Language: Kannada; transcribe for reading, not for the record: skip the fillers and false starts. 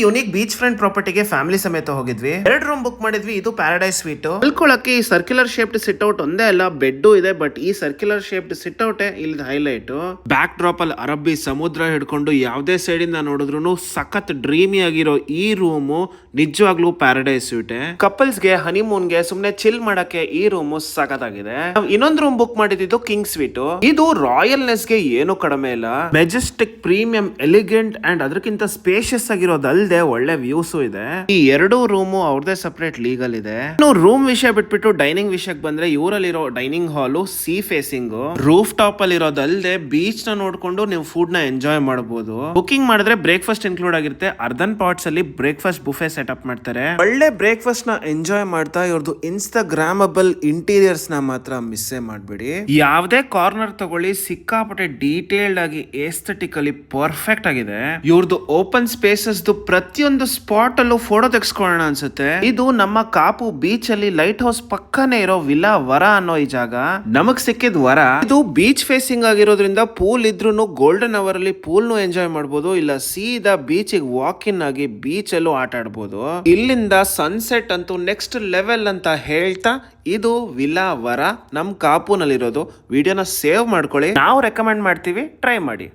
ಯುನಿಕ್ ಬೀಚ್ ಫ್ರಂಟ್ ಪ್ರಾಪರ್ಟಿಗೆ ಫ್ಯಾಮಿಲಿ ಸಮೇತ ಹೋಗಿದ್ವಿ. 2 ರೂಮ್ ಬುಕ್ ಮಾಡಿದ್ವಿ. ಇದು ಪ್ಯಾರಡೈಸ್ ಸ್ವೀಟ್. ಮಲ್ಕೊಳ್ಳಕ್ಕೆ ಈ ಸರ್ಕ್ಯುಲರ್ ಶೇಪ್ಡ್ ಸಿಟ್ ಔಟ್ ಒಂದೇ ಅಲ್ಲ, ಬೆಡ್ ಇದೆ. ಬಟ್ ಈ ಸರ್ಕ್ಯುಲರ್ ಶೇಪ್ಡ್ ಸಿಟ್ ಔಟ್ ಇಲ್ಲಿ ಹೈಲೈಟ್. ಬ್ಯಾಕ್ ಡ್ರಾಪ್ ಅಲ್ಲಿ ಅರಬ್ಬಿ ಸಮುದ್ರ ಹಿಡ್ಕೊಂಡು ಯಾವ್ದೇ ಸೈಡ್ ಇಂದ ನೋಡಿದ್ರು ಸಖತ್ ಡ್ರೀಮಿ ಆಗಿರೋ ಈ ರೂಮ್ ನಿಜವಾಗ್ಲೂ ಪ್ಯಾರಡೈಸ್ ಸ್ವೀಟ್. ಕಪಲ್ಸ್ ಗೆ ಹನಿಮೂನ್ ಗೆ ಸುಮ್ನೆ ಚಿಲ್ ಮಾಡಕ್ಕೆ ಈ ರೂಮ್ ಸಖತ್ ಆಗಿದೆ. ಇನ್ನೊಂದು ರೂಮ್ ಬುಕ್ ಮಾಡಿದ್ದು ಕಿಂಗ್ ಸ್ವೀಟ್. ಇದು ರಾಯಲ್ನೆಸ್ ಗೆ ಏನು ಕಡಿಮೆ ಇಲ್ಲ. ಮೆಜೆಸ್ಟಿಕ್, ಪ್ರೀಮಿಯಂ, ಎಲಿಗೆಂಟ್ ಅಂಡ್ ಅದಕ್ಕಿಂತ ಸ್ಪೇಷಿಯಸ್ ಆಗಿರೋದಲ್ದೆ ಒಳ್ಳೆ ವ್ಯೂಸ್ ಇದೆ. ಈ 2 ರೂಮ್ ಅವ್ರದೇ ಸಪರೇಟ್ ಲೀಗಲ್ ಇದೆ. ರೂಮ್ ವಿಷಯ ಬಿಟ್ಬಿಟ್ಟು ಡೈನಿಂಗ್ ವಿಷಯಕ್ಕೆ ಬಂದ್ರೆ ಇವರಲ್ಲಿರೋ dining hall sea facing, rooftop ಅಲ್ಲಿ ಇರೋದಲ್ದೆ ಬೀಚ್ ನ ನೋಡ್ಕೊಂಡು ನೀವು ಫುಡ್ ನ ಎಂಜಾಯ್ ಮಾಡಬಹುದು. ಬುಕಿಂಗ್ ಮಾಡಿದ್ರೆ ಬ್ರೇಕ್ಫಾಸ್ಟ್ ಇನ್ಕ್ಲೂಡ್ ಆಗಿರುತ್ತೆ. ಅರ್ಧನ್ ಪಾಟ್ಸ್ ಅಲ್ಲಿ ಬ್ರೇಕ್ಫಾಸ್ಟ್ ಬುಫೆ ಸೆಟಪ್ ಮಾಡ್ತಾರೆ. ಒಳ್ಳೆ ಬ್ರೇಕ್ಫಾಸ್ಟ್ ನ ಎಂಜಾಯ್ ಮಾಡ್ತಾ ಇವ್ರದ್ದು ಇನ್ಸ್ಟಾಗ್ರಾಮಬಲ್ ಇಂಟೀರಿಯರ್ಸ್ ನ ಮಾತ್ರ ಮಿಸ್ಸೇ ಮಾಡ್ಬೇಡಿ. ಯಾವ್ದೇ ಕಾರ್ನರ್ ತಗೊಳ್ಳಿ ಸಿಕ್ಕಾಪಟ್ಟೆ ಡೀಟೇಲ್ಡ್ ಆಗಿ ಏಸ್ಥೆಟಿಕಲಿ ಪರ್ಫೆಕ್ಟ್ ಆಗಿದೆ. ಇವ್ರದ್ದು ಓಪನ್ ಸ್ಪೇಸಸ್ ಪ್ರತಿಯೊಂದು ಸ್ಪಾಟ್ ಅಲ್ಲೂ ಫೋಟೋ ತೆಗೆಸ್ಕೊಳ್ಳೋಣ ಅನ್ಸುತ್ತೆ. ಇದು ನಮ್ಮ ಕಾಪು ಬೀಚ್ ಅಲ್ಲಿ ಲೈಟ್ ಹೌಸ್ ಪಕ್ಕನೆ ಇರೋ ವಿಲಾ ವರ ಅನ್ನೋ ಈ ಜಾಗ ನಮಗ್ ಸಿಕ್ಕಿದ್ ವರ. ಇದು ಬೀಚ್ ಫೇಸಿಂಗ್ ಆಗಿರೋದ್ರಿಂದ ಪೂಲ್ ಇದ್ರೂ ಗೋಲ್ಡನ್ ಅವರ್ ಅಲ್ಲಿ ಪೂಲ್ ನು ಎಂಜಾಯ್ ಮಾಡಬಹುದು, ಇಲ್ಲ ಸೀದಾ ಬೀಚ್ ವಾಕ್ ಇನ್ ಆಗಿ ಬೀಚ್ ಅಲ್ಲೂ ಆಟ ಆಡಬಹುದು. ಇಲ್ಲಿಂದ ಸನ್ಸೆಟ್ ಅಂತೂ ನೆಕ್ಸ್ಟ್ ಲೆವೆಲ್ ಅಂತ ಹೇಳ್ತಾ ಇದು ವಿಲಾ ವರ ನಮ್ ಕಾಪುನಲ್ಲಿರೋದು. ವಿಡಿಯೋನ ಸೇವ್ ಮಾಡ್ಕೊಳ್ಳಿ, ನಾವು ರೆಕಮೆಂಡ್ ಮಾಡ್ತೀವಿ, ಟ್ರೈ ಮಾಡಿ.